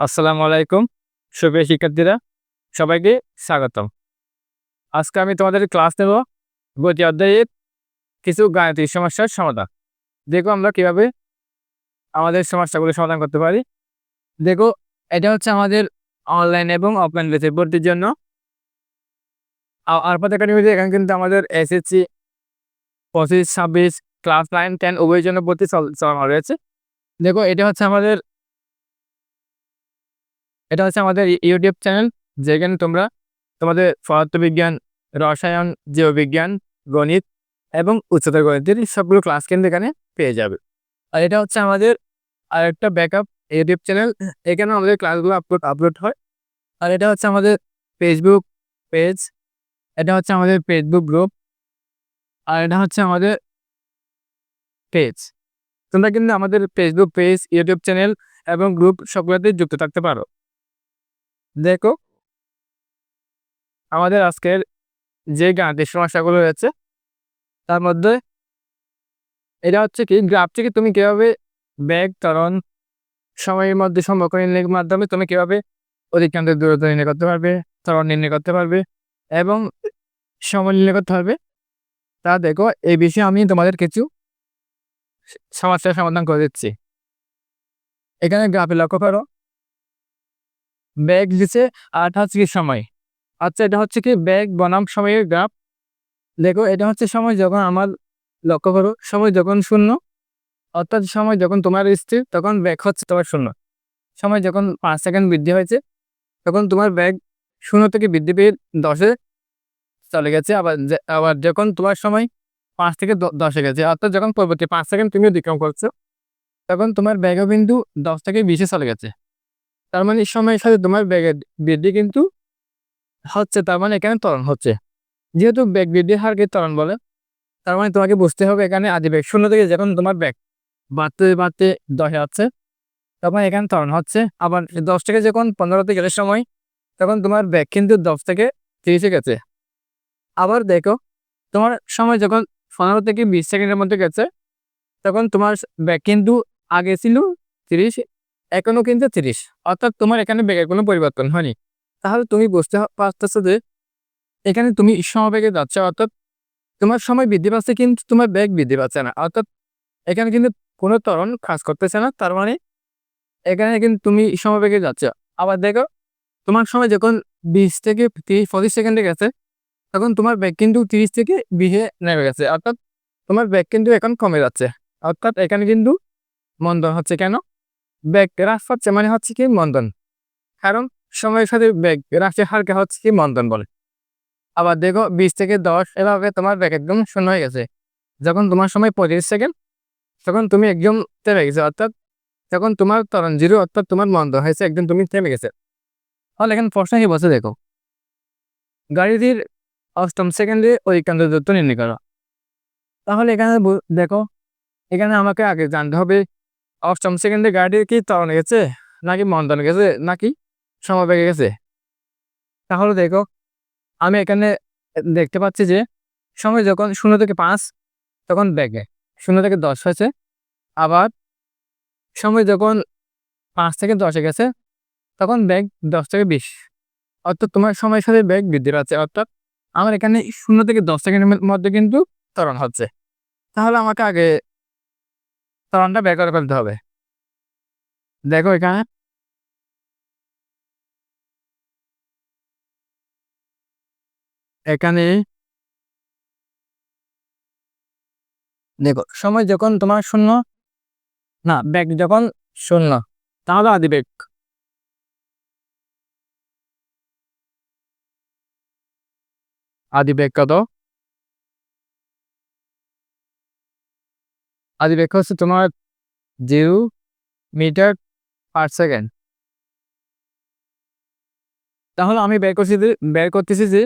আসসালামু আলাইকুম। সুপ্রিয় শিক্ষার্থীরা, সবাইকে স্বাগতম। আজকে আমি তোমাদের ক্লাস নেব গতি অধ্যায়ের কিছু গাণিতিক সমস্যার সমাধান। দেখো আমরা কিভাবে আমাদের সমস্যাগুলো সমাধান করতে পারি। দেখো, এটা হচ্ছে আমাদের অনলাইন এবং অফলাইন ব্যাচে ভর্তির জন্য। আরফাত একাডেমিতে এখানে কিন্তু আমাদের এসএসসি 25-26 ক্লাস 9, 10 উভয়ের জন্য ভর্তি চলমান রয়েছে। দেখো, এটা হচ্ছে আমাদের ইউটিউব চ্যানেল, যেখানে তোমরা তোমাদের পদার্থবিজ্ঞান, রসায়ন, জীববিজ্ঞান, গণিত এবং উচ্চতর গণিতের সবগুলো ক্লাস কিন্তু এখানে পেয়ে যাবে। আর এটা হচ্ছে আমাদের আরেকটা ব্যাকআপ ইউটিউব চ্যানেল। এখানে আমাদের ক্লাসগুলো আপলোড হয়। আর এটা হচ্ছে আমাদের ফেসবুক পেজ, এটা হচ্ছে আমাদের ফেসবুক গ্রুপ, আর এটা হচ্ছে আমাদের পেজ। তোমরা কিন্তু আমাদের ফেসবুক পেজ, ইউটিউব চ্যানেল এবং গ্রুপ সবগুলোতে যুক্ত থাকতে পারো। দেখো, আমাদের আজকের যে গাণিতিক সমস্যাগুলো রয়েছে তার মধ্যে এটা হচ্ছে কি, গ্রাফ থেকে তুমি কিভাবে বেগ, ত্বরণ, সময়ের মধ্যে সম্পর্ক নির্ণয়ের মাধ্যমে তুমি কিভাবে অধিকাংশের দূরত্ব নির্ণয় করতে পারবে, ত্বরণ নির্ণয় করতে পারবে এবং সময় নির্ণয় করতে পারবে, তা দেখো। এই বিষয়ে আমি তোমাদের কিছু সমস্যার সমাধান করে দিচ্ছি। এখানে গ্রাফে লক্ষ্য করো, বেগ দিচ্ছে আর হচ্ছে কি সময়। আচ্ছা, এটা হচ্ছে কি বেগ বনাম সময়ের গ্রাফ। দেখো, এটা হচ্ছে সময় যখন আমার, লক্ষ্য করো, সময় যখন শূন্য, অর্থাৎ সময় যখন তোমার স্থির, তখন বেগ হচ্ছে তোমার শূন্য। সময় যখন 5 সেকেন্ড বৃদ্ধি হয়েছে, তখন তোমার বেগ 0 থেকে বৃদ্ধি পেয়ে 10-এ চলে গেছে। আবার যখন তোমার সময় 5 থেকে 10-এ গেছে, অর্থাৎ যখন পরবর্তী 5 সেকেন্ড তুমি অতিক্রম করছো, তখন তোমার বেগও কিন্তু 10 থেকে 20-এ চলে গেছে। তার মানে সময়ের সাথে তোমার বেগের বৃদ্ধি কিন্তু হচ্ছে, তার মানে এখানে ত্বরণ হচ্ছে। যেহেতু বেগ বৃদ্ধির হারকে ত্বরণ বলে, তার মানে তোমাকে বুঝতে হবে এখানে আদিবেগ 0 থেকে যখন তোমার বেগ বাড়তে বাড়তে 10-এ আছে, তখন এখানে ত্বরণ হচ্ছে। আবার 10 থেকে যখন 15-তে গেলে সময়, তখন তোমার বেগ কিন্তু 10 থেকে 30-এ গেছে। আবার দেখো, তোমার সময় যখন 15 থেকে 20 সেকেন্ডের মধ্যে গেছে, তখন তোমার বেগ কিন্তু আগে ছিল 30, এখনও কিন্তু 30, অর্থাৎ তোমার এখানে বেগের কোনো পরিবর্তন হয়নি। তাহলে তুমি বুঝতে পারতেছো যে এখানে তুমি সমবেগে যাচ্ছ, অর্থাৎ তোমার সময় বৃদ্ধি পাচ্ছে কিন্তু তোমার বেগ বৃদ্ধি পাচ্ছে না, অর্থাৎ এখানে কিন্তু কোনো ত্বরণ কাজ করতেছে না। তার মানে এখানে কিন্তু তুমি সমবেগে যাচ্ছ। আবার দেখো, তোমার সময় যখন 20 থেকে 30-40 সেকেন্ডে গেছে, তখন তোমার বেগ কিন্তু 30 থেকে 20-এ নেমে গেছে, অর্থাৎ তোমার বেগ কিন্তু এখন কমে যাচ্ছে। অর্থাৎ এখানে কিন্তু মন্দন হচ্ছে। কেন? বেগ হ্রাস পাচ্ছে মানে হচ্ছে কি মন্দন, কারণ সময়ের সাথে বেগ হ্রাসের হারকে হচ্ছে কি মন্দন বলে। আবার দেখো, 20 থেকে 10 এভাবে তোমার বেগ একদম শূন্য হয়ে গেছে। যখন তোমার সময় 35 সেকেন্ড, তখন তুমি একদম থেমে গেছে, অর্থাৎ যখন তোমার ত্বরণ 0, অর্থাৎ তোমার মন্দন হয়েছে, একদম তুমি থেমে গেছে। তাহলে এখানে প্রশ্ন কি বলছে দেখো, গাড়িটির 8ম সেকেন্ডে অধিকাংশ দূরত্ব নির্ণয় করো। তাহলে এখানে দেখো, এখানে আমাকে আগে জানতে হবে 8ম সেকেন্ডে গাড়িটির কি ত্বরণ গেছে, নাকি মন্দন গেছে, নাকি সমবেগে গেছে। তাহলে দেখো, আমি এখানে দেখতে পাচ্ছি যে সময় যখন 0 থেকে 5, তখন বেগে 0 থেকে 10 হয়েছে। আবার সময় যখন 5 থেকে 10-এ গেছে, তখন বেগ 10 থেকে 20, অর্থাৎ তোমার সময়ের সাথে বেগ বৃদ্ধি পাচ্ছে। অর্থাৎ আমার এখানে 0 থেকে 10 সেকেন্ডের মধ্যে কিন্তু ত্বরণ হচ্ছে। তাহলে আমাকে আগে ত্বরণটা বের করে ফেলতে হবে। দেখো, এখানে দেখো, সময় যখন তোমার শূন্য, না, বেগ যখন শূন্য, তাহলে আদিবেগ। আদিবেগ কত? আদিবেগ হচ্ছে তোমার 0 মিটার পার সেকেন্ড। তাহলে আমি বের করতেছি যে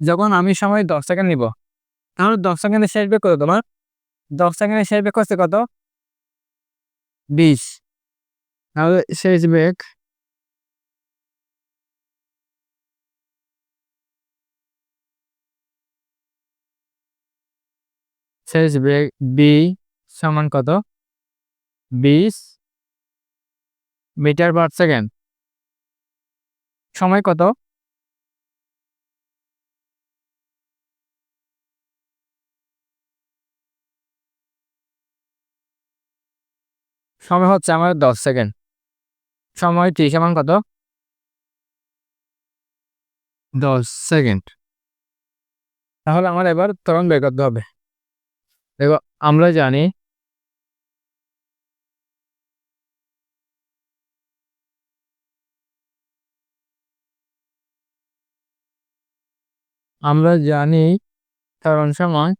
যখন আমি সময় 10 সেকেন্ড নিব, তাহলে 10 সেকেন্ডের শেষ বেগ কত তোমার? 10 সেকেন্ডের শেষ বেগ হচ্ছে কত? 20। তাহলে শেষ বেগ বি সমান কত? 20 মিটার পার সেকেন্ড। সময় কত? সময় হচ্ছে আমার 10 সেকেন্ড। সময় t সমান কত? 10 সেকেন্ড। তাহলে আমার এবার ত্বরণ বের করতে হবে। দেখো আমরা জানি আমরা জানি ত্বরণ সমান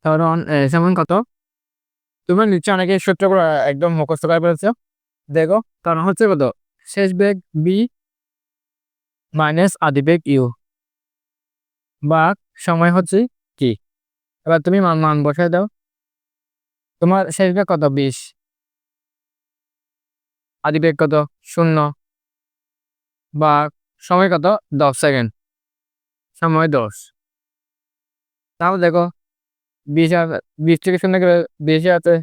ত্বরণ সমান কত? তোমরা নিশ্চয়ই অনেকে সূত্রগুলো একদম মুখস্থ করে ফেলেছো। দেখো ত্বরণ হচ্ছে কত? শেষ বেগ b মাইনাস আদি বেগ u বা সময় হচ্ছে t। এবার তুমি মান মান বসায় দাও। তোমার শেষ বেগ কত? 20। আদি বেগ কত? 0 বা সময় কত? 10 সেকেন্ড। সময় 10। তাহলে দেখো 20 আর 20 থেকে 0 গেলে 20 আছে।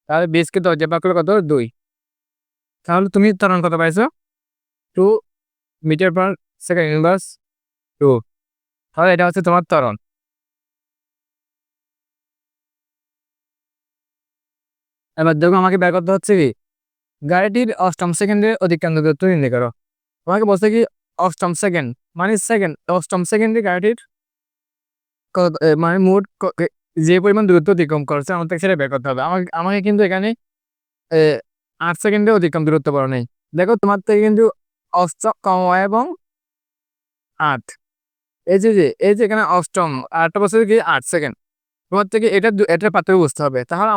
তাহলে 20 কে 10 দিয়ে ভাগ করলে কত? 2। তাহলে তুমি ত্বরণ কত পাইছো? 2 মিটার পার সেকেন্ড ইনভার্স 2। তাহলে এটা হচ্ছে তোমার ত্বরণ। এবার দেখো আমাকে বের করতে হচ্ছে কি গাড়িটির অষ্টম সেকেন্ডে অতিক্রান্ত দূরত্ব নির্ণয় করো। তোমাকে বলছে কি অষ্টম সেকেন্ড মানে সেকেন্ড, অষ্টম সেকেন্ডে গাড়িটির মানে মোট যে পরিমাণ দূরত্ব অতিক্রম করছে আমাকে সেটা বের করতে হবে। আমাকে আমাকে কিন্তু এখানে 8 সেকেন্ডে অতিক্রম দূরত্ব বলা নেই। দেখো তোমার থেকে কিন্তু অষ্টম এবং 8, এই যে এখানে অষ্টম 8টা বছর কি 8 সেকেন্ড। তোমার থেকে এটার পার্থক্য বুঝতে হবে। তাহলে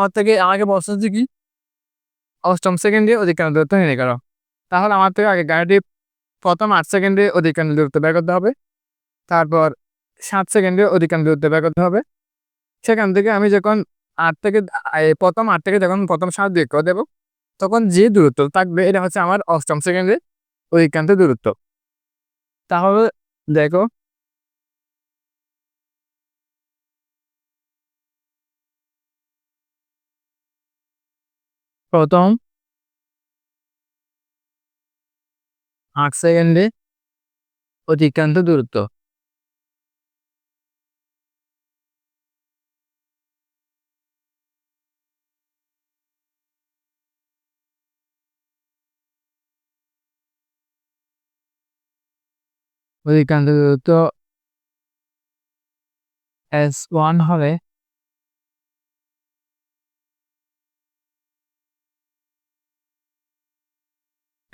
আমাকে বলছে যে কি অষ্টম সেকেন্ডে অতিক্রান্ত দূরত্ব নির্ণয় করো। তাহলে আমার থেকে আগে গাড়িটি প্রথম 8 সেকেন্ডে অতিক্রান্ত দূরত্ব বের করতে হবে। তারপর 7 সেকেন্ডে অতিক্রান্ত দূরত্ব বের করতে হবে। সেখান থেকে আমি যখন 8 থেকে প্রথম 8 থেকে যখন প্রথম 7 বিয়োগ করে দেবো তখন যে দূরত্ব থাকবে এটা হচ্ছে আমার অষ্টম সেকেন্ডে অতিক্রান্ত দূরত্ব। তাহলে দেখো প্রথম 8 সেকেন্ডে অতিক্রান্ত দূরত্ব। অতিক্রান্ত দূরত্ব S1 হবে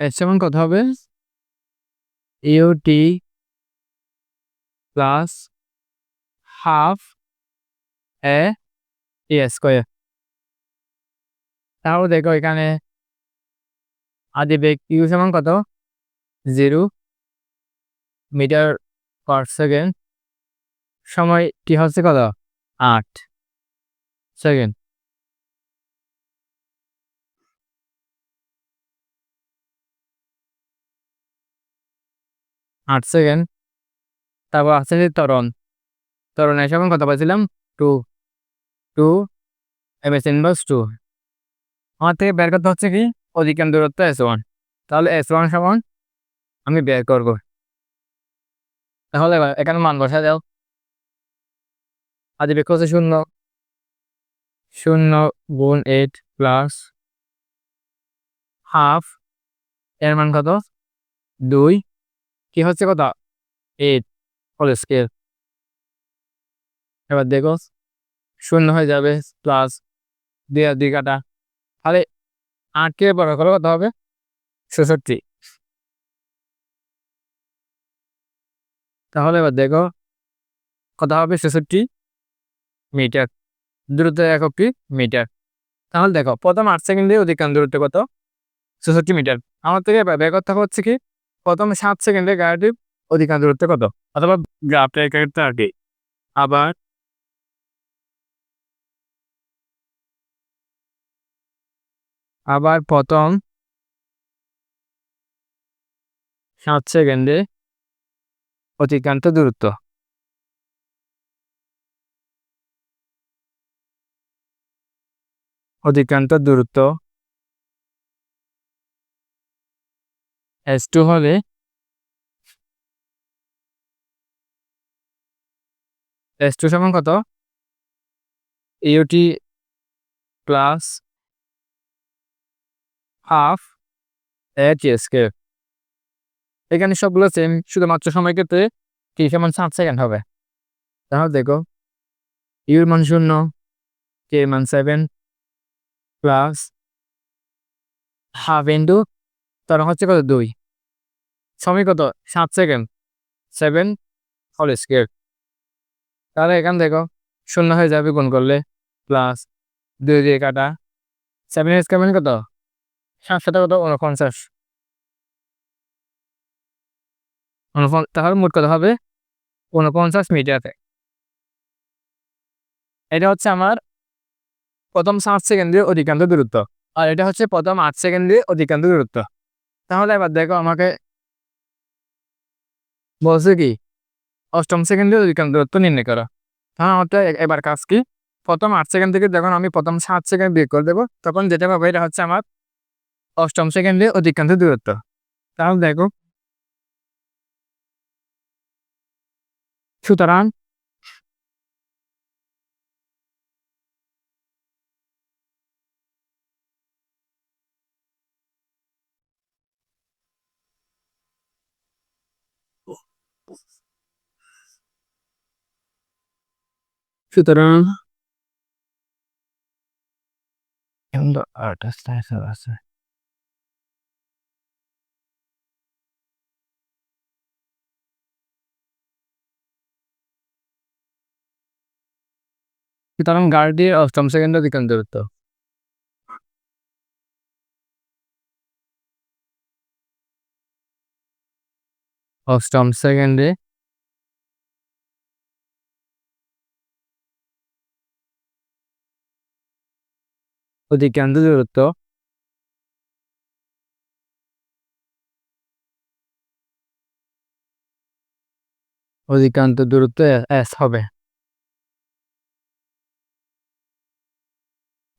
S সমান কত হবে? ut প্লাস হাফ এ স্কোয়ার। তাহলে দেখো এখানে আদি বেগ u সমান কত? 0 মিটার পার সেকেন্ড। সময় কি হচ্ছে কত? 8 সেকেন্ড। 8 সেকেন্ড। তারপর আছে যে ত্বরণ। ত্বরণের সমান কত পাইছিলাম? 2 2 ms ইনভার্স 2। আমার থেকে বের করতে হচ্ছে কি অধিকাংশ দূরত্ব S1। তাহলে S1 সমান আমি বের করব। তাহলে এবার এখানে মান বসা দাও। আদি বেগ হচ্ছে 0 0 গুণ 8 প্লাস হাফ এর মান কত? 2 কি হচ্ছে কত? 8 হোল স্কয়ার। এবার দেখো 0 হয়ে যাবে প্লাস 2 আর 2 কাটা। তাহলে 8 কে বড় করে কত হবে? 66। তাহলে এবার দেখো কত হবে? 66 মিটার। দূরত্বের একক কি? মিটার। তাহলে দেখো প্রথম 8 সেকেন্ডে অতিক্রান্ত দূরত্ব কত? 66 মিটার। আমার থেকে বের করতে হবে হচ্ছে কি প্রথম 7 সেকেন্ডে গাড়িটির অতিক্রান্ত দূরত্ব কত? অথবা গ্রাফটা এক্ষেত্রে আর কি। আবার আবার প্রথম 7 সেকেন্ডে অতিক্রান্ত দূরত্ব। অতিক্রান্ত দূরত্ব S2 হলে S2 সমান কত? AOT plus half AT²। এখানে সবগুলো সেম, শুধুমাত্র সময় ক্ষেত্রে t সমান 7 সেকেন্ড হবে। তাহলে দেখো ইউর মান 0, k মান 7 প্লাস হাফ ইন্টু তরঙ্গ হচ্ছে কত 2, সময় কত 7 সেকেন্ড, 7 হোল স্কয়ার। তাহলে এখান দেখো 0 হয়ে যাবে গুণ করলে, প্লাস 2 দিয়ে কাটা, 7 এর স্কয়ার মানে কত 7 সাথে কত 49, তাহলে মোট কত হবে 49 মিটার। এটা হচ্ছে আমার প্রথম 7 সেকেন্ডের অধিকাংশ দূরত্ব, আর এটা হচ্ছে প্রথম 8 সেকেন্ডের অধিকাংশ দূরত্ব। তাহলে এবার দেখো আমাকে বলছে কি অষ্টম সেকেন্ডের অধিকাংশ দূরত্ব নির্ণয় করো। তাহলে আমারটা এবার কাজ কি, প্রথম 8 সেকেন্ড থেকে যখন আমি প্রথম 7 সেকেন্ড বিয়োগ করে দেবো, তখন যেটা পাবো এটা হচ্ছে আমার অষ্টম সেকেন্ডের অধিকাংশ দূরত্ব। তাহলে দেখো, সুতরাং সুতরাং আছে। সুতরাং গাড়িটির অষ্টম সেকেন্ডের অধিকাংশ দূরত্ব, অষ্টম সেকেন্ডে অধিকাংশ দূরত্ব S হবে।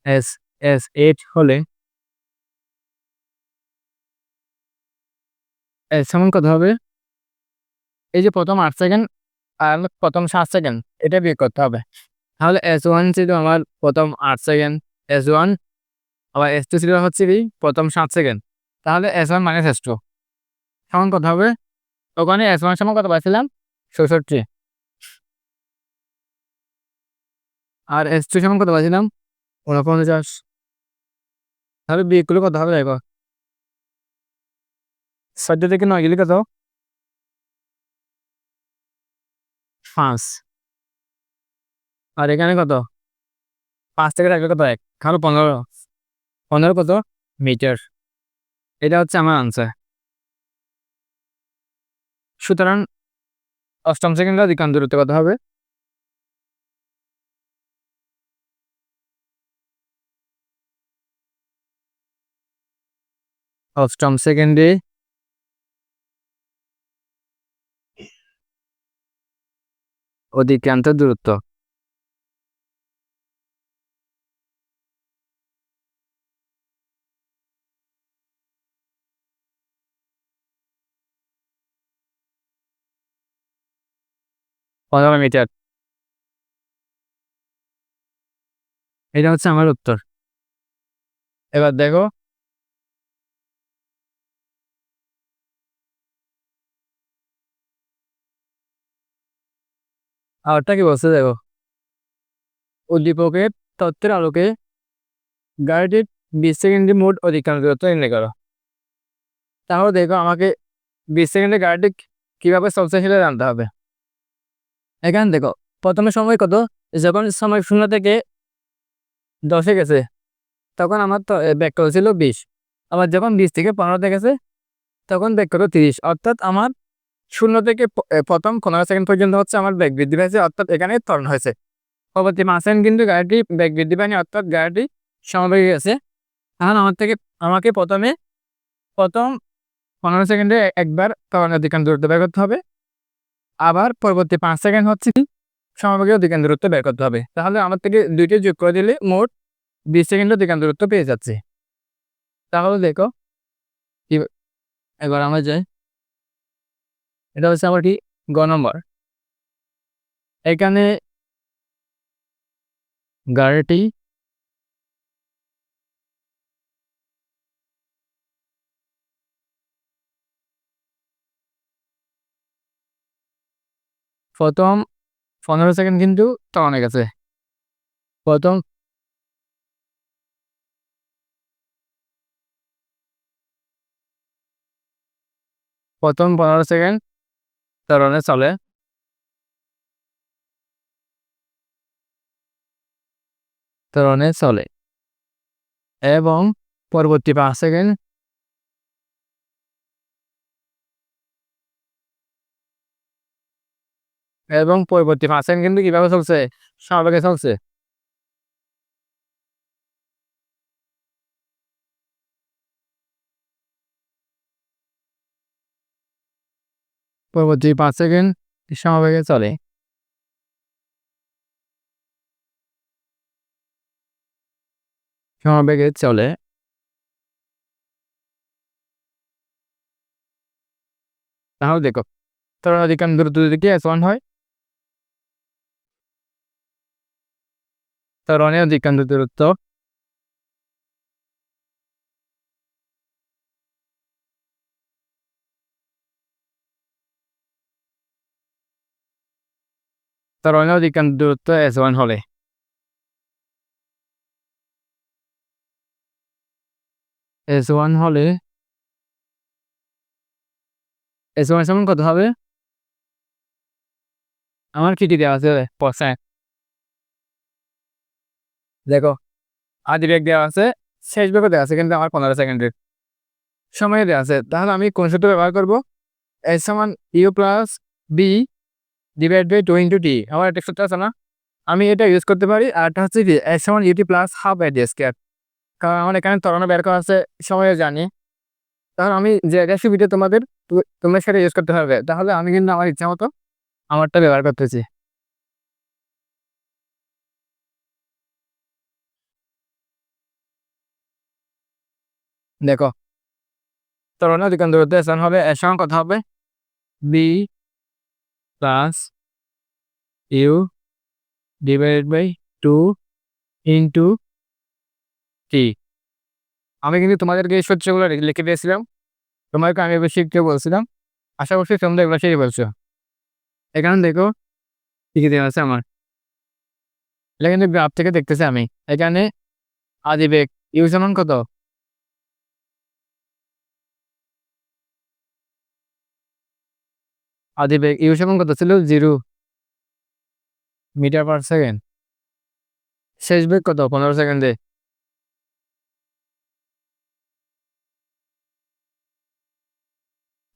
S8 হলে S সমান কত হবে, এই যে প্রথম 8 সেকেন্ড আর প্রথম 7 সেকেন্ড এটা বিয়োগ করতে হবে। তাহলে S1 ছিল আমার প্রথম 8 সেকেন্ড S1, আবার S2 ছিল হচ্ছে কি প্রথম 7 সেকেন্ড। তাহলে S1 মাইনাস S2 সমান কত হবে, ওখানে S1 সমান কত পাইছিলাম 66, আর S2 সমান কত পাইছিলাম 49। তাহলে বিয়োগ করলে কত হবে দেখো, 14 থেকে 9 গেলে কত 5, আর এখানে কত 5 থেকে রাখলে কত 1, কারো 15, 15 কত মিটার। এটা হচ্ছে আমার আনসার। সুতরাং অষ্টম সেকেন্ডের অধিকাংশ দূরত্ব কত হবে, অষ্টম সেকেন্ডে অধিকাংশ দূরত্ব কত মিটার। এটা হচ্ছে আমার উত্তর। এবার দেখো আরটা কি বলছে দেখো, উদ্দীপকের তথ্যের আলোকে গাড়িটির 20 সেকেন্ডে মোট অধিকাংশ দূরত্ব নির্ণয় করো। তাহলে দেখো আমাকে 20 সেকেন্ডে গাড়িটি কিভাবে চলছে সেটা জানতে হবে। এখানে দেখো প্রথমে সময় কত, যখন সময় 0 থেকে 10-এ গেছে তখন আমার তো ব্যাক ছিল 20, আবার যখন 20 থেকে 15-তে গেছে তখন ব্যাক 30, অর্থাৎ আমার 0 থেকে প্রথম 15 সেকেন্ড পর্যন্ত হচ্ছে আমার বেগ বৃদ্ধি পেয়েছে, অর্থাৎ এখানে ত্বরণ হয়েছে। পরবর্তী 5 সেকেন্ড কিন্তু গাড়িটি বেগ বৃদ্ধি পায়নি, অর্থাৎ গাড়িটি সমবেগে গেছে। এখন আমাকে প্রথম 15 সেকেন্ডে একবার ত্বরণের অধিকাংশ দূরত্ব বের করতে হবে, আবার পরবর্তী 5 সেকেন্ড হচ্ছে সমবেগে অধিকাংশ দূরত্ব বের করতে হবে। তাহলে আমার থেকে দুইটি যোগ করে দিলে মোট 20 সেকেন্ডের অধিকাংশ দূরত্ব পেয়ে যাচ্ছে। তাহলে দেখো কি এবার আমরা যাই, এটা হচ্ছে আমার কি গ নম্বর। এখানে গাড়িটি প্রথম 15 সেকেন্ড কিন্তু অনেক আছে। প্রথম প্রথম 15 সেকেন্ড ত্বরণে চলে, এবং পরবর্তী 5 সেকেন্ড কিন্তু কিভাবে চলছে, স্বাভাবিক চলছে। পরবর্তী 5 সেকেন্ড স্বাভাবিক চলে। সমবেগে চলে, তাহলে দেখো ত্বরণ অধিকাংশ দ্রুত যদি কি S1 হয়, ত্বরণের অধিকাংশ দূরত্ব S1 হলে S1 সমান কত হবে? আমার কি দেওয়া আছে পয়সায়, দেখো আদি বেগ দেওয়া আছে, শেষ বেগও দেওয়া আছে, কিন্তু আমার 15 সেকেন্ডের সময় দেওয়া আছে। তাহলে আমি কোন সূত্র ব্যবহার করবো? S সমান u plus v divide by 2 × t। আমার একটা সূত্র আছে না, আমি এটা ইউজ করতে পারি। আর একটা হচ্ছে কি S সমান ইউটি প্লাস হাফ আই ডি স্কয়ার, কারণ আমার এখানে ত্বরণ বের করা আছে, সময় জানি। তাহলে আমি যে এটা সুবিধা তোমাদের, তোমরা সেটা ইউজ করতে পারবে। তাহলে আমি কিন্তু আমার ইচ্ছা মতো আমারটা ব্যবহার করতেছি। দেখো ত্বরণের অধিকাংশ দূরত্ব S1 হবে, এর সমান কথা হবে v plus u divided by 2 × t। আমি কিন্তু তোমাদেরকে এই সূত্রগুলো লিখে দিয়েছিলাম, তোমাকে আমি এবার শিখতে বলছিলাম। আশা করছি তোমরা এগুলো শিখে বলছো। এখানে দেখো কি কি দেওয়া আছে আমার, এটা কিন্তু গ্রাফ থেকে দেখতেছি আমি। এখানে আদি বেগ ইউ সমান কত? আদি বেগ ইউ সমান কত ছিল? 0 মিটার/সেকেন্ড। শেষ বেগ কত? 15 সেকেন্ডে।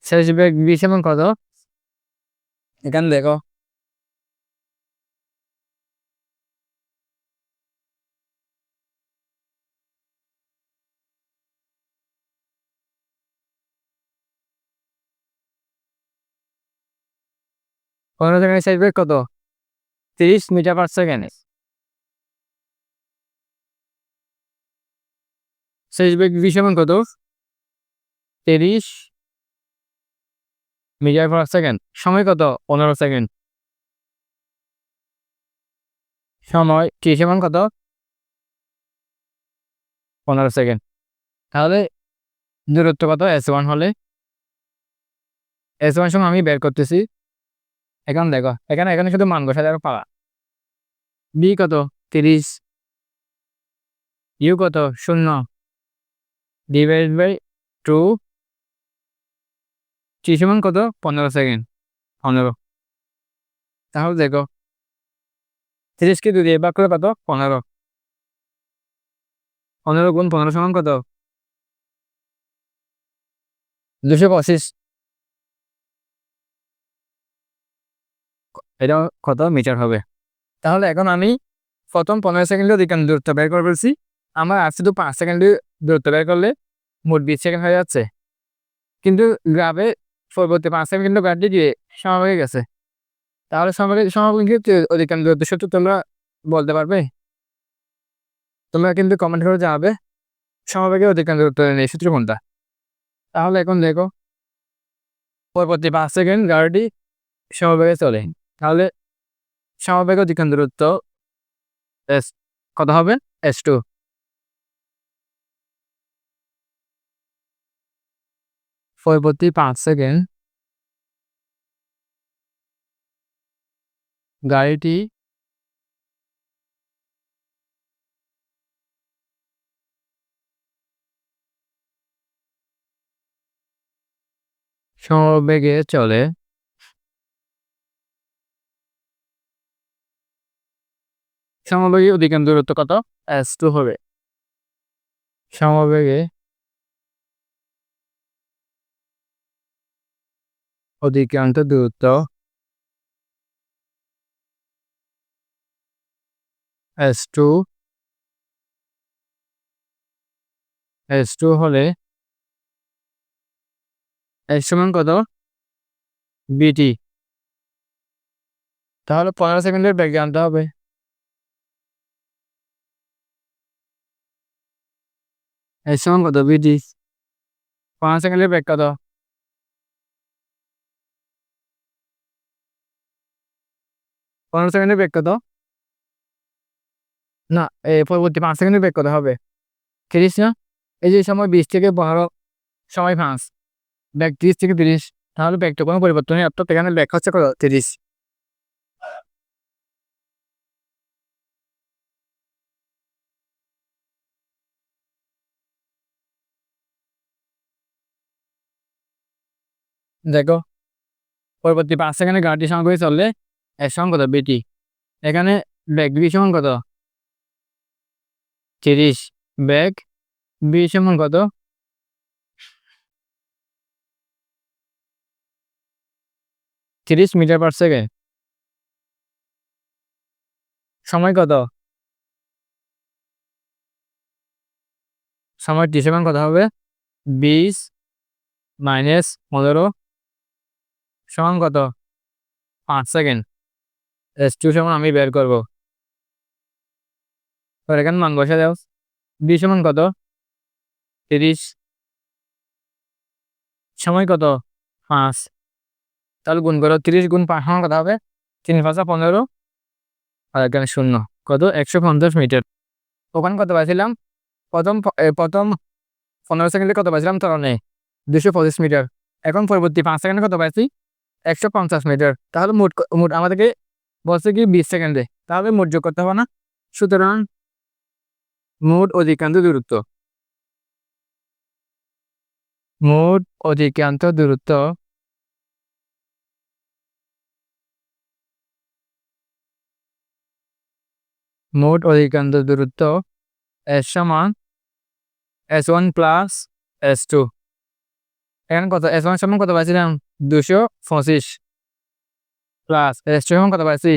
শেষ বেগ বি সমান কত? এখানে দেখো 15 সেকেন্ড শেষ বেগ কত? 30 মিটার/সেকেন্ড। শেষ বেগ বি সমান কত? 30 মিটার/সেকেন্ড। সময় কত? 15 সেকেন্ড। সময় টি সমান কত? 15 সেকেন্ড। তাহলে দূরত্ব কত S1 হলে? S1 সমান আমি বের করতেছি। এখন দেখো এখানে এখানে শুধু মান বসাতে আরো পাওয়া। বি কত? 30, ইউ কত? 0 ডিভাইড বাই 2, টি সমান কত? 15 সেকেন্ড। 15। তাহলে দেখো 30কে 2 দিয়ে ভাগ করে কত? 15। 15 গুণ 15 সমান কত? 225। এটা কত মিটার হবে? তাহলে এখন আমি প্রথম 15 সেকেন্ডে অধিকাংশ দূরত্ব বের করে ফেলছি। আমার আর শুধু 5 সেকেন্ডে দূরত্ব বের করলে মোট 20 সেকেন্ড হয়ে যাচ্ছে। কিন্তু গ্রাফে পরবর্তী 5 সেকেন্ড কিন্তু গাড়ি দিয়ে সমান হয়ে গেছে। তাহলে সমাবেগের অধিকাংশ দূরত্ব সূত্র তোমরা বলতে পারবে? তোমরা কিন্তু কমেন্ট করে জানাবে সমাবেগের অধিকাংশ দূরত্ব এই সূত্র কোনটা। তাহলে এখন দেখো পরবর্তী 5 সেকেন্ড গাড়িটি সমবেগে চলে, তাহলে সমবেগ অতিক্রান্ত দূরত্ব এস কত হবে? s2। পরবর্তী 5 সেকেন্ড গাড়িটি সমবেগে চলে, সমবেগে অতিক্রান্ত দূরত্ব কত? s2 হবে। সমবেগে অতিক্রান্ত দূরত্ব s2 হলে s সমান কত? vt। তাহলে 15 সেকেন্ডের বেগ জানতে হবে। s সমান কত? vt। 15 সেকেন্ডের বেগ কত? 15 সেকেন্ডের বেগ কত? না, পরবর্তী 5 সেকেন্ডের বেগ কত হবে? 30 না? এই যে সময় 20 থেকে 15, সময় 5, বেগ 30 থেকে 30, তাহলে বেগটা কোনো পরিবর্তন নেই, অর্থাৎ এখানে বেগ হচ্ছে কত? 30। দেখো, পরবর্তী 5 সেকেন্ডে গাড়িটি সমবেগে চললে s সমান কত? vt। এখানে বেগ v সমান কত? 30। বেগ v সমান কত? 30 মিটার পার সেকেন্ড। সময় কত? সময় t সমান কত হবে? 20 মাইনাস 15 সমান কত? 5 সেকেন্ড। s2 সমান আমি বের করব, এখানে মান বসে দাও। v সমান কত? 30। সময় কত? 5। তাহলে গুণ করো, 30 গুণ 5 সমান কত হবে? 3 × 5 = 15, আর এখানে 0 কত? 150 মিটার। ওখানে কত পাইছিলাম? প্রথম 15 সেকেন্ডে কত পাইছিলাম? ত্বরণে 225 মিটার। এখন পরবর্তী 5 সেকেন্ডে কত পাইছি? 150 মিটার। তাহলে মোট আমাদেরকে বলছে কি 20 সেকেন্ডে, তাহলে মোট যোগ করতে হবে না? সুতরাং মোট অতিক্রান্ত দূরত্ব মোট অতিক্রান্ত দূরত্ব মোট অতিক্রান্ত দূরত্ব s সমান s1 প্লাস s2। এখানে কত? s1 সমান কত পাইছিলাম? 225 প্লাস s2 সমান কত পাইছি?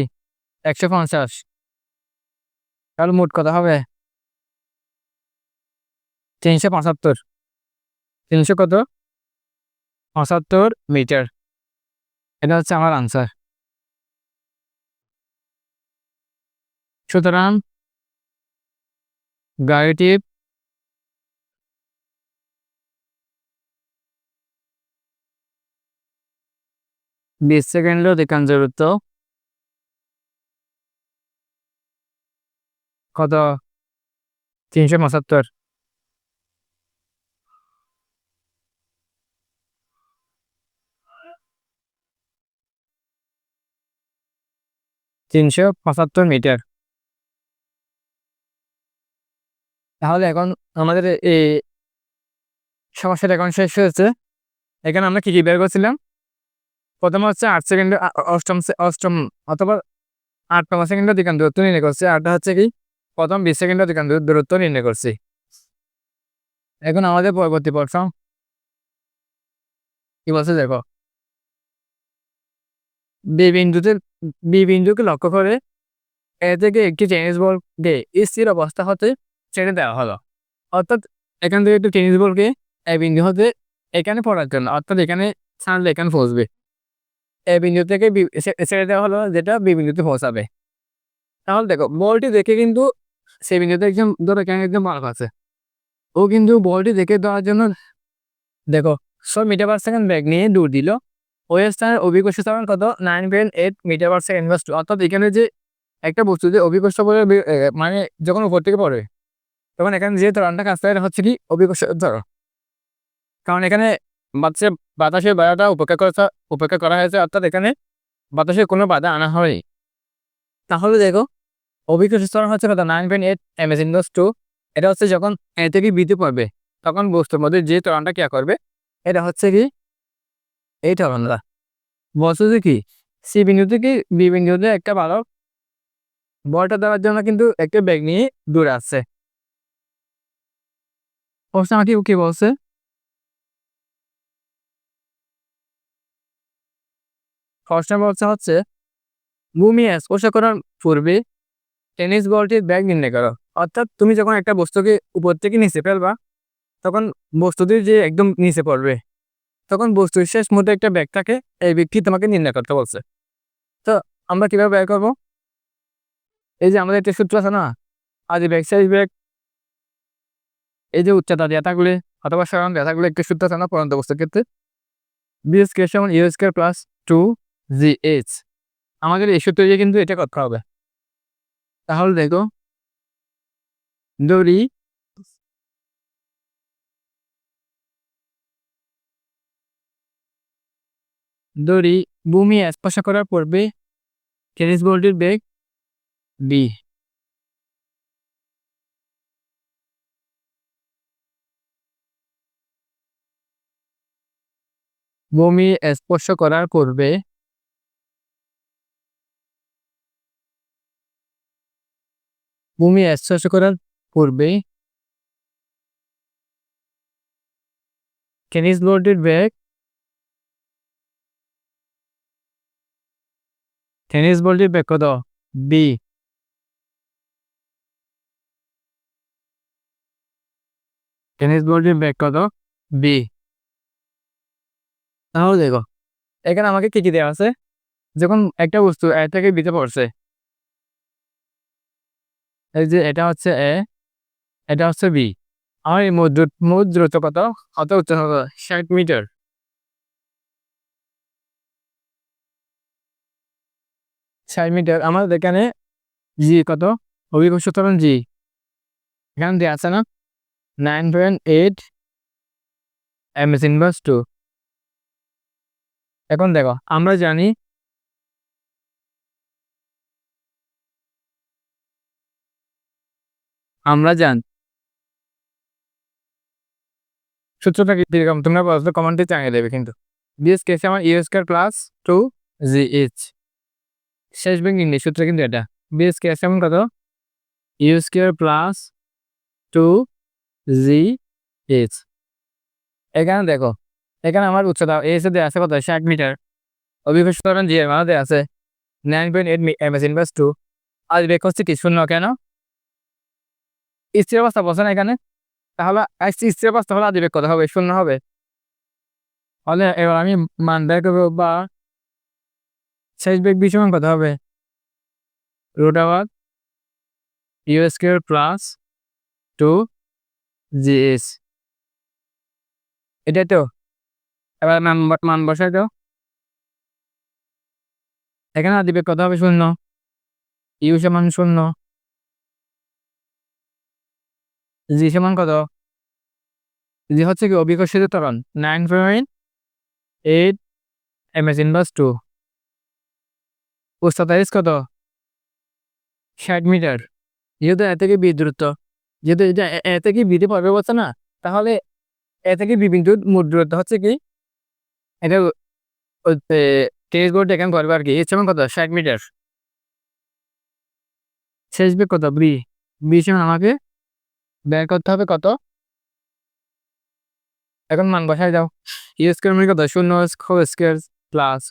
150। তাহলে মোট কত হবে? 375। 300 কত? 75 মিটার। এটা হচ্ছে আমার আনসার। সুতরাং গাড়িটি 20 সেকেন্ডে অতিক্রান্ত দূরত্ব কত? 375। 375 মিটার। তাহলে এখন আমাদের এই সমস্যাটা এখন শেষ হয়েছে। এখানে আমরা কি কি বের করছিলাম? প্রথমে হচ্ছে 8 সেকেন্ডে অষ্টম অথবা 8তম সেকেন্ডে অতিক্রান্ত দূরত্ব নির্ণয় করছি। আরটা হচ্ছে কি প্রথম 20 সেকেন্ডে অতিক্রান্ত দূরত্ব নির্ণয় করছি। এখন আমাদের পরবর্তী প্রশ্ন কি বলছে দেখো, বি বিন্দুকে লক্ষ্য করে এ থেকে একটি টেনিস বলকে স্থির অবস্থা হতে ছেড়ে দেওয়া হলো। অর্থাৎ এখান থেকে একটি টেনিস বলকে এ বিন্দু হতে এখানে পড়ার জন্য, অর্থাৎ এখানে ছাড়লে এখানে পৌঁছবে। এ বিন্দু থেকে ছেড়ে দেওয়া হলো, যেটা বি বিন্দুতে পৌঁছাবে। তাহলে দেখো, বলটি দেখে কিন্তু সে বিন্দুতে একজন, ধরো এখানে একজন বালক আছে, ও কিন্তু বলটি দেখে দেওয়ার জন্য দেখো 100 মিটার পার সেকেন্ড বেগ নিয়ে দৌড় দিল। ওই স্থানের অভিকর্ষ ত্বরণ কত 9.8 metre per second inverse two. অর্থাৎ এখানে যে একটা বস্তু যে অভিকর্ষ বলে মানে যখন উপর থেকে পড়ে তখন এখানে যে ত্বরণটা কাজ করে এটা হচ্ছে কি অভিকর্ষ ত্বরণ। কারণ এখানে বাতাসের বাতাসের বাধাটা উপেক্ষা করা হয়েছে, অর্থাৎ এখানে বাতাসের কোনো বাধা আনা হয়নি। তাহলে দেখো অভিকর্ষ ত্বরণ হচ্ছে কত 9.8 এমএস ইনভার্স টু। এটা হচ্ছে যখন এ থেকে বিতে পড়বে তখন বস্তুর মধ্যে যে ত্বরণটা কি করবে এটা হচ্ছে কি এই ত্বরণটা। বস্তু যে কি সি বিন্দু থেকে বি বিন্দুতে একটা ভালো বলটা দেওয়ার জন্য কিন্তু একটা ব্যাগ নিয়ে দূরে আসছে। প্রশ্ন আমাকে কি বলছে, প্রশ্ন বলছে হচ্ছে ভূমি স্পর্শ করার পূর্বে টেনিস বলটির ব্যাগ নির্ণয় করো। অর্থাৎ তুমি যখন একটা বস্তুকে উপর থেকে নিচে ফেলবা তখন বস্তুটি যে একদম নিচে পড়বে তখন বস্তুর শেষ মুহূর্তে একটা ব্যাগ থাকে, এই ব্যাগটি তোমাকে নির্ণয় করতে বলছে। তো আমরা কিভাবে বের করবো, এই যে আমাদের একটা সূত্র আছে না, আদি ব্যাগ শেষ ব্যাগ, এই যে উচ্চতা দেওয়া থাকলে অথবা সাধারণ দেওয়া থাকলে একটা সূত্র আছে না পরন্ত বস্তুর ক্ষেত্রে, বি স্কয়ার সমান ইউ স্কয়ার প্লাস 2gh। আমাদের এই সূত্র দিয়ে কিন্তু এটা করতে হবে। তাহলে দেখো দড়ি দড়ি ভূমি স্পর্শ করার পূর্বে টেনিস বলটির বেগ বি। ভূমি স্পর্শ করার পূর্বে ভূমি স্পর্শ করার পূর্বে টেনিস বলটির বেগ কত বি। টেনিস বলটির বেগ কত বি। তাহলে দেখো এখানে আমাকে কি কি দেওয়া আছে, যখন একটা বস্তু এ থেকে বিতে পড়ছে, এই যে এটা হচ্ছে এ, এটা হচ্ছে বি, আমার এই মোট দূরত্ব কত, অত উচ্চতা কত 60 মিটার। 60 মিটার আমাদের এখানে জি কত অভিকর্ষ ত্বরণ জি এখানে দেওয়া আছে না 9.8 এমএস ইনভার্স টু। এখন দেখো আমরা জানি আমরা জান সূত্রটা কিরকম তোমরা বলছো কমেন্টে জানিয়ে দেবে কিন্তু। বিএস কেসে আমার ইউ স্কয়ার প্লাস 2gh শেষ ব্যাংক ইংলিশ সূত্র কিন্তু এটা। বিএস কেসে এমন কত ইউ স্কয়ার প্লাস 2gh। এখানে দেখো এখানে আমার উচ্চতা এসে দেওয়া আছে কত 60 মিটার, অভিকর্ষ ত্বরণ জি এর মান দেওয়া আছে 9.8 এমএস ইনভার্স টু। আর বেগ হচ্ছে কি শূন্য, কেন স্থির অবস্থা বলছে না এখানে, তাহলে স্থির অবস্থা হলে আদি বেগ কত হবে শূন্য হবে। তাহলে এবার আমি মান বের করবো বা শেষ বেগ বি সমান কত হবে root over u square plus 2gh। এটাই তো, এবার মান বসাই দাও। এখানে আদি বেগ কত হবে শূন্য, ইউ সমান শূন্য, জি সমান কত, জি হচ্ছে কি অভিকর্ষিত ত্বরণ 9.8 এমএস ইনভার্স টু। উচ্চতা ইস কত 60 মিটার। যেহেতু এ থেকে বি দূরত্ব, যেহেতু এটা এ থেকে বিতে পড়বে বলছে না, তাহলে এ থেকে বি বিন্দুর মোট দূরত্ব হচ্ছে কি এটা টেনিস বোর্ড এখানে করবে আর কি, এর সমান কত 60 মিটার। শেষ বেগ কত বি, বি সমান আমাকে বের করতে হবে কত, এখন মান বসাই দাও। ইউ স্কয়ার মানে কত শূন্য হোল স্কয়ার প্লাস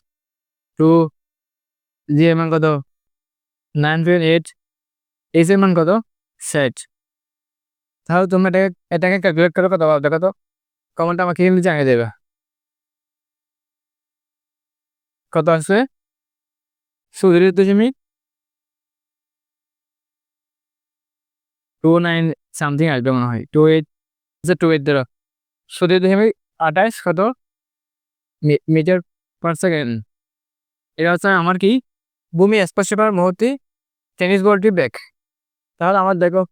2জি এর মান কত 9.8, এইচ এর মান কত 60। তাহলে তোমরা এটাকে ক্যালকুলেট করে কত পাবো দেখো তো, কমেন্ট আমাকে কিন্তু জানিয়ে দেবে কত আছে 0.29 সামথিং আসবে মনে হয় 28, 28 ধরো 0.28 কত মিটার পার সেকেন্ড। এটা হচ্ছে আমার কি ভূমি স্পর্শ করার মুহূর্তে টেনিস বলটির বেগ। তাহলে আমার দেখো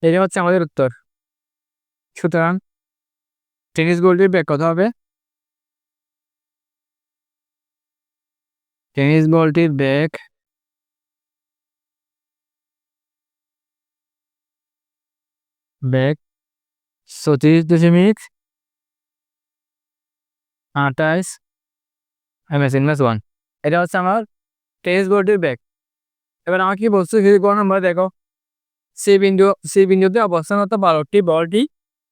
এটা হচ্ছে আমাদের উত্তর। সুতরাং টেনিস বলটির বেগ কত হবে? টেনিস বলটির বেগ বেগ 34.28 m/s1। এটা হচ্ছে আমার টেনিস বলটির বেগ। এবার আমাকে কি বলছে, যদি কোনো নাম্বার দেখো সি বিন্দুতে অবস্থানরত বালকটি বলটি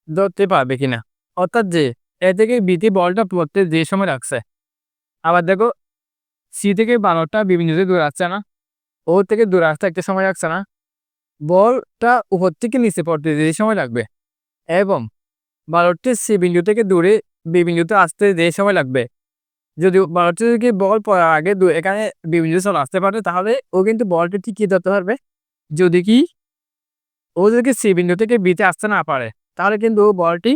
ধরতে পারবে কিনা, অর্থাৎ যে এ থেকে বিতে বলটা পড়তে যে সময় লাগছে। আবার দেখো সি থেকে বালকটা বি বিন্দুতে দূরে আসছে না, ও থেকে দূরে আসতে একটা সময় লাগছে না, বলটা উপর থেকে নিচে পড়তে যে সময় লাগবে, এবং বালকটি সি বিন্দু থেকে দূরে বি বিন্দুতে আসতে যে সময় লাগবে। যদি বালকটি থেকে বল পড়ার আগে এখানে বি বিন্দুতে চলে আসতে পারে, তাহলে ও কিন্তু বলটি ঠিক কি ধরতে পারবে। যদি কি ও যদি সি বিন্দু থেকে বিতে আসতে না পারে, তাহলে কিন্তু ও বলটি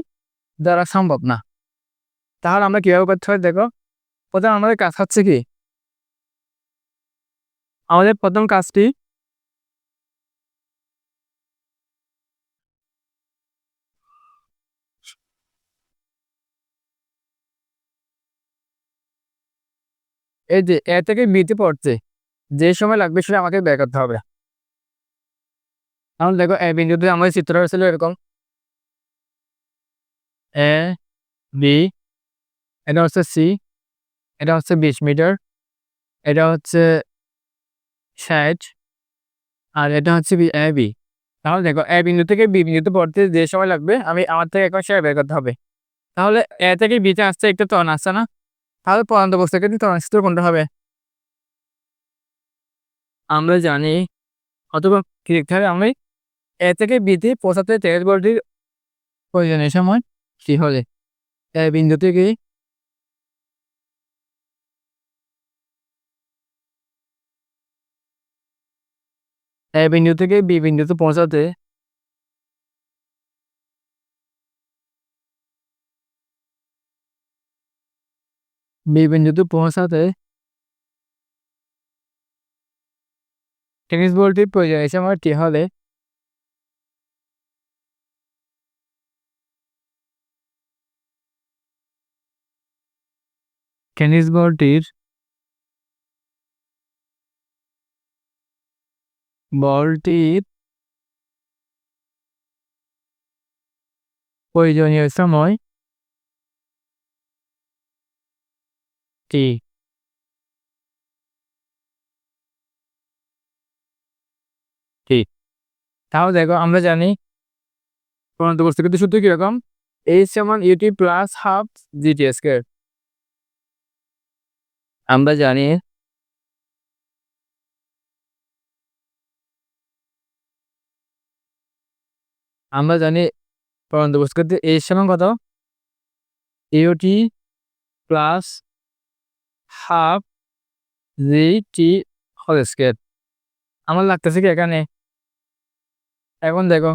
ধরা সম্ভব না। তাহলে আমরা কিভাবে করতে হয় দেখো, প্রথমে আমাদের কাজ হচ্ছে কি, আমাদের প্রথম কাজটি এই যে এ থেকে বিতে পড়তে যে সময় লাগবে সেটা আমাকে বের করতে হবে। এখন দেখো এ বিন্দুতে আমাদের চিত্র হয়েছিল এরকম, এ বি, এটা হচ্ছে সি, এটা হচ্ছে 20 মিটার, এটা হচ্ছে 60, আর এটা হচ্ছে এ বি। তাহলে দেখো এ বিন্দু থেকে বি বিন্দুতে পড়তে যে সময় লাগবে আমার থেকে এখন সেটা বের করতে হবে। তাহলে এ থেকে বিতে আসতে একটু ত্বরণ আসছে না, তাহলে পড়ান্ত বস্তুর ক্ষেত্রে ত্বরণ সূত্র কোনটা হবে? আমরা জানি, অথবা কি লিখতে হবে, আমি এ থেকে বিতে পৌঁছাতে টেনিস বলটির প্রয়োজনীয় সময় কি হলে এ বিন্দু থেকে বি বিন্দুতে পৌঁছাতে বি বিন্দুতে পৌঁছাতে টেনিস বলটির প্রয়োজনীয় সময় টি হলে টেনিস বলটির প্রয়োজনীয় সময় টি। ঠিক। তাহলে দেখো আমরা জানি পরমাণু বস্তু কিন্তু সূত্র কিরকম, এইচ সমান u t plus half g t square. আমরা জানি আমরা জানি পরমাণু বস্তু কিন্তু এইচ সমান কত, u t plus half g t whole square. আমার লাগতেছে কি এখানে, এখন দেখো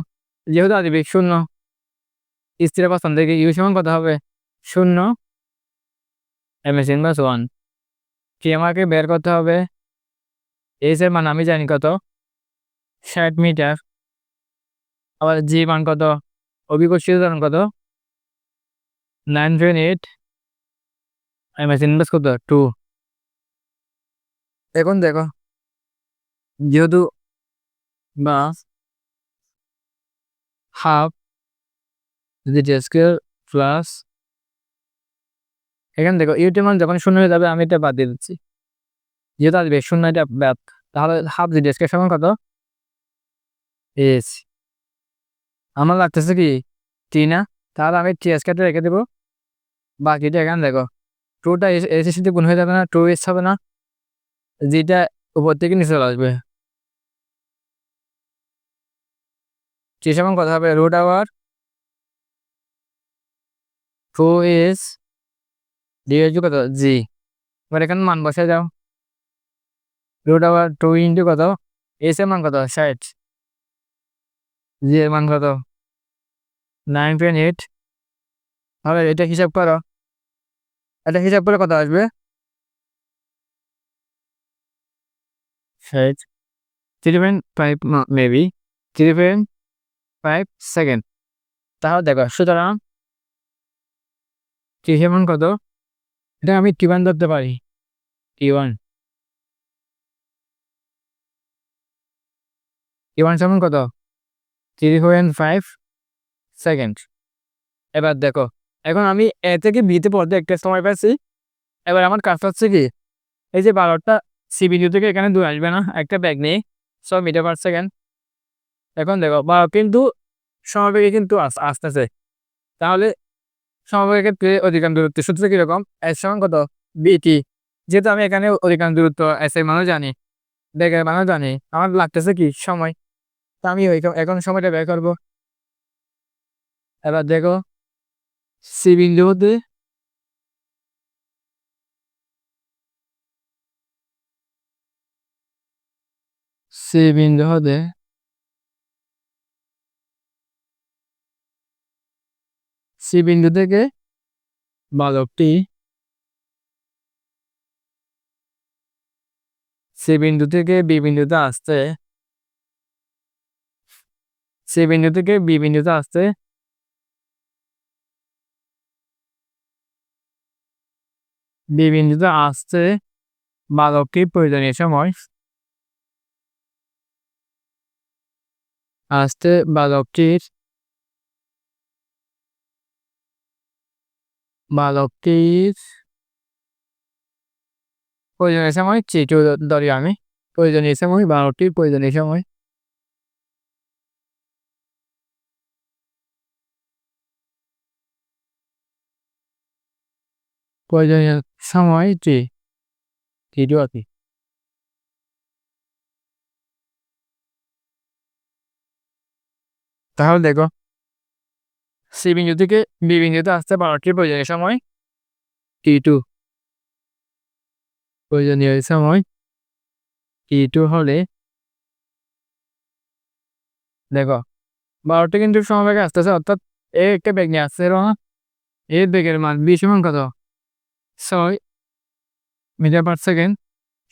যেহেতু আদিবেগ শূন্য, স্থির অবস্থান থেকে ইউ সমান কত হবে, 0 m/s1। কি আমাকে বের করতে হবে, এইচ এর মান আমি জানি কত, 60 মিটার। আবার জি মান কত, অভিকর্ষীয় ত্বরণ কত, 9.8 m/s কত 2। এখন দেখো যেহেতু বা হাফ জিটি স্কয়ার প্লাস, এখানে দেখো ইউটি মান যখন শূন্য হয়ে যাবে আমি এটা বাদ দিয়ে দিচ্ছি, যেহেতু আসবে শূন্য এটা ব্যাপ, তাহলে হাফ জিটি স্কয়ার সমান কত, এস। আমার লাগতেছে কি টি না, তাহলে আমি টি স্কয়ারটা রেখে দেবো, বাকিটা এখানে দেখো টুটা এস এর সাথে গুণ হয়ে যাবে না, 2s হবে না, যেটা উপর থেকে নিচে চলে আসবে। টি সমান কত হবে, রুট আওয়ার 2s ডিভাইড কত জি। এবার এখানে মান বসে যাও, রুট আওয়ার 2 ইন্টু কত, এস এর মান কত 60, জি এর মান কত 9.8। তাহলে এটা হিসাব করো, এটা হিসাব করে কত আসবে? 3.5 মেবি 3.5 সেকেন্ড। তাহলে দেখো, সুতরাং টি সমান কত? এটা আমি টি1 ধরতে পারি। টি1 টি1 সমান কত? 3.5 সেকেন্ড। এবার দেখো, এখন আমি এ থেকে বিতে পড়তে একটা সময় পাচ্ছি। এবার আমার কাজ হচ্ছে কি, এই যে 12টা সি বিন্দু থেকে এখানে দূর আসবে না একটা ব্যাগ নিয়ে, 6 মিটার/সেকেন্ড। এখন দেখো কিন্তু সমবেগে কিন্তু আসতেছে। তাহলে সমবেগের ক্ষেত্রে অধিকাংশ দূরত্ব সূত্র কিরকম? এস সমান কত? বিটি। যেহেতু আমি এখানে অধিকাংশ দূরত্ব এস এর মানও জানি, বেগের মানও জানি, আমার লাগতেছে কি সময়। তা আমি এখন সময়টা বের করবো। এবার দেখো, সি বিন্দু হতে সি বিন্দু হতে সি বিন্দু থেকে বালকটি সি বিন্দু থেকে বি বিন্দুতে আসতে সি বিন্দু থেকে বি বিন্দুতে আসতে বি বিন্দুতে আসতে বালকটির প্রয়োজনীয় সময় আসতে বালকটির বালকটির প্রয়োজনীয় সময় চিটু ধরি আমি। প্রয়োজনীয় সময় বালকটির প্রয়োজনীয় সময় প্রয়োজনীয় সময় টি2 আর কি। তাহলে দেখো, সি বিন্দু থেকে বি বিন্দুতে আসতে বালকটির প্রয়োজনীয় সময় টি2। প্রয়োজনীয় সময় টি2 হলে দেখো, বালকটি কিন্তু সমবেগে আসতেছে, অর্থাৎ এ একটা বেগ নিয়ে আসছে না, এর বেগের মান বি সমান কত? 6 মিটার/সেকেন্ড।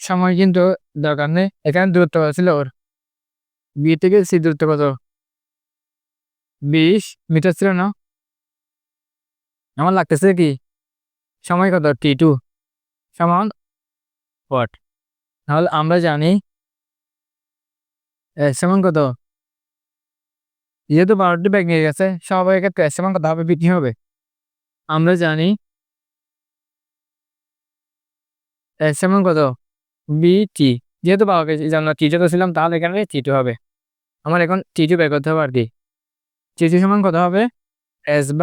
সময় কিন্তু দরকার নেই, এখানে দূরত্ব কত ছিল ওর? বি থেকে সি দূরত্ব কত? 20 মিটার ছিল না? আমার লাগতেছে কি সময় কত? টি2 সমান ওয়াট। তাহলে আমরা জানি এস সমান কত? যেহেতু 12টি ব্যাগ নিয়ে গেছে, স্বাভাবিক ক্ষেত্রে এস সমান কত হবে? বিটি হবে। আমরা জানি এস সমান কত? বিটি। যেহেতু 12কে আমরা টি2 ছিলাম, তাহলে এখানে টি2 হবে। আমার এখন টি2 বের করতে হবে আর কি। টি2 সমান কত হবে? S/B।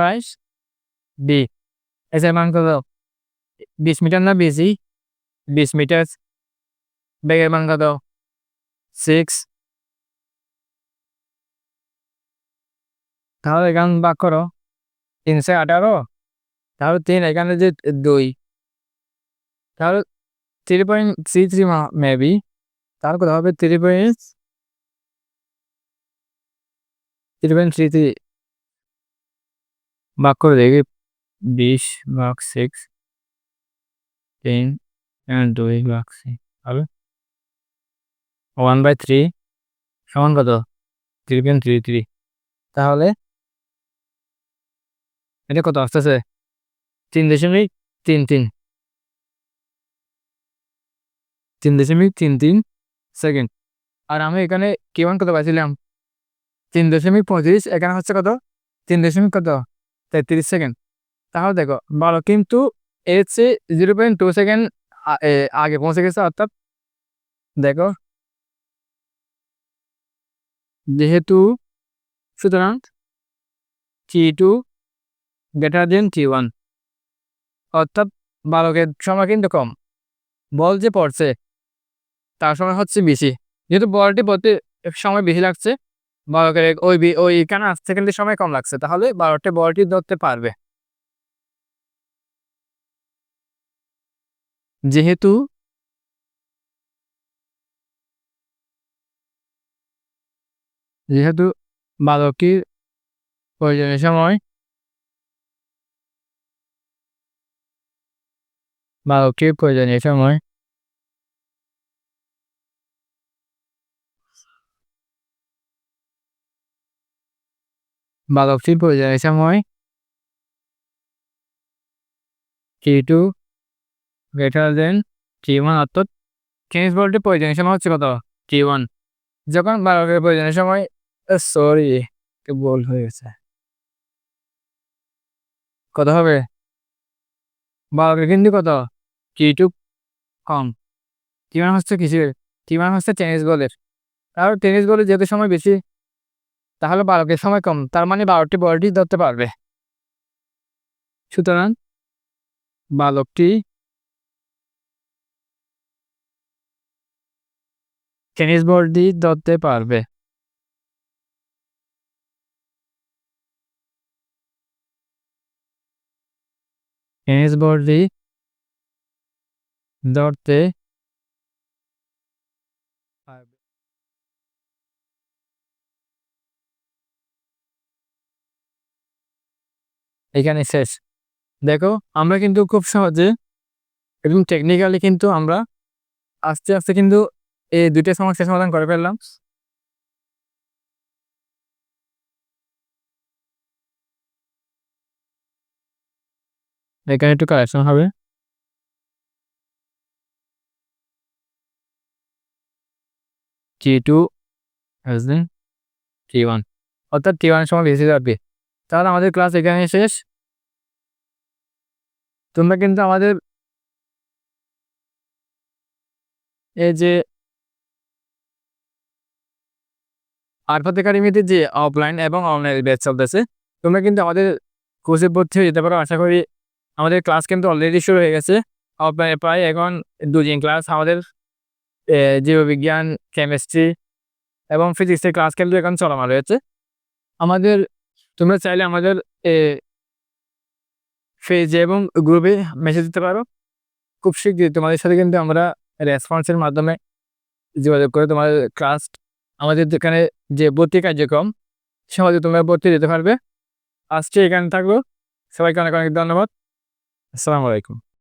এস এর মান কত? 20 মিটার না বেশি? 20 মিটার। বেগের মান কত? 6। তাহলে এখান ভাগ করো, 318। তাহলে 3 এখানে যে 2, তাহলে 3.33 মেবি। তাহলে কত হবে? 3.33 ভাগ করে দেখি। 20/6, 3 and 2/6 হবে 1/3 সমান কত? 3.33। তাহলে এটা কত আসতেছে? 3.33 3.33 সেকেন্ড। আর আমি এখানে কেমন কত পাইছিলাম? 3.35। এখানে হচ্ছে কত? 3 কত? 33 সেকেন্ড। তাহলে দেখো, ভালো কিন্তু এর চেয়ে 0.2 সেকেন্ড আগে পৌঁছে গেছে। অর্থাৎ দেখো, যেহেতু সুতরাং টি2 গ্রেটার দেন টি1, অর্থাৎ বালকের সময় কিন্তু কম, বল যে পড়ছে তার সময় হচ্ছে বেশি। যেহেতু বলটি পড়তে সময় বেশি লাগছে, বালকের ওইখানে 8 সেকেন্ডের সময় কম লাগছে, তাহলে বলটি ধরতে পারবে। যেহেতু যেহেতু বালকের প্রয়োজনীয় সময় বালকটির প্রয়োজনীয় সময় বালকটির প্রয়োজনীয় সময় T2 greater than T1 অর্থাৎ টেনিস বলটির প্রয়োজনীয় সময় হচ্ছে কত T1 যখন বালকের প্রয়োজনীয় সময় সরি ভুল হয়ে গেছে কত হবে বালকের কিন্তু কত T2 কম T1 হচ্ছে কিসের T1 হচ্ছে টেনিস বলের আর টেনিস বলে যেহেতু সময় বেশি তাহলে বালকের সময় কম তার মানে 12টি বলটি ধরতে পারবে সুতরাং বালকটি টেনিস বলটি ধরতে পারবে টেনিস বলটি ধরতে পারবে এখানে শেষ দেখো আমরা কিন্তু খুব সহজে এবং টেকনিক্যালি কিন্তু আমরা আস্তে আস্তে কিন্তু এই দুইটা সমস্যা সমাধান করে ফেললাম এখানে একটু কারেকশন হবে T2 T1 অর্থাৎ T1 সময় বেশি যাবে তাহলে আমাদের ক্লাস এখানে শেষ তোমরা কিন্তু আমাদের এই যে আরফাত একাডেমিতে যে অফলাইন এবং অনলাইন ব্যাচ চলতেছে তোমরা কিন্তু আমাদের কোর্সে ভর্তি হয়ে যেতে পারো আশা করি আমাদের ক্লাস কিন্তু অলরেডি শুরু হয়ে গেছে অফলাইনে প্রায় এখন 2 দিন ক্লাস আমাদের জীববিজ্ঞান কেমিস্ট্রি এবং ফিজিক্সের ক্লাস কিন্তু এখন চলমান রয়েছে আমাদের তোমরা চাইলে আমাদের পেজে এবং গ্রুপে মেসেজ দিতে পারো খুব শীঘ্রই তোমাদের সাথে কিন্তু আমরা রেসপন্সের মাধ্যমে যোগাযোগ করে তোমাদের ক্লাস আমাদের এখানে যে ভর্তি কার্যক্রম সহজে তোমরা ভর্তি দিতে পারবে আজকে এখানে থাকবো সবাইকে অনেক অনেক ধন্যবাদ আসসালামু আলাইকুম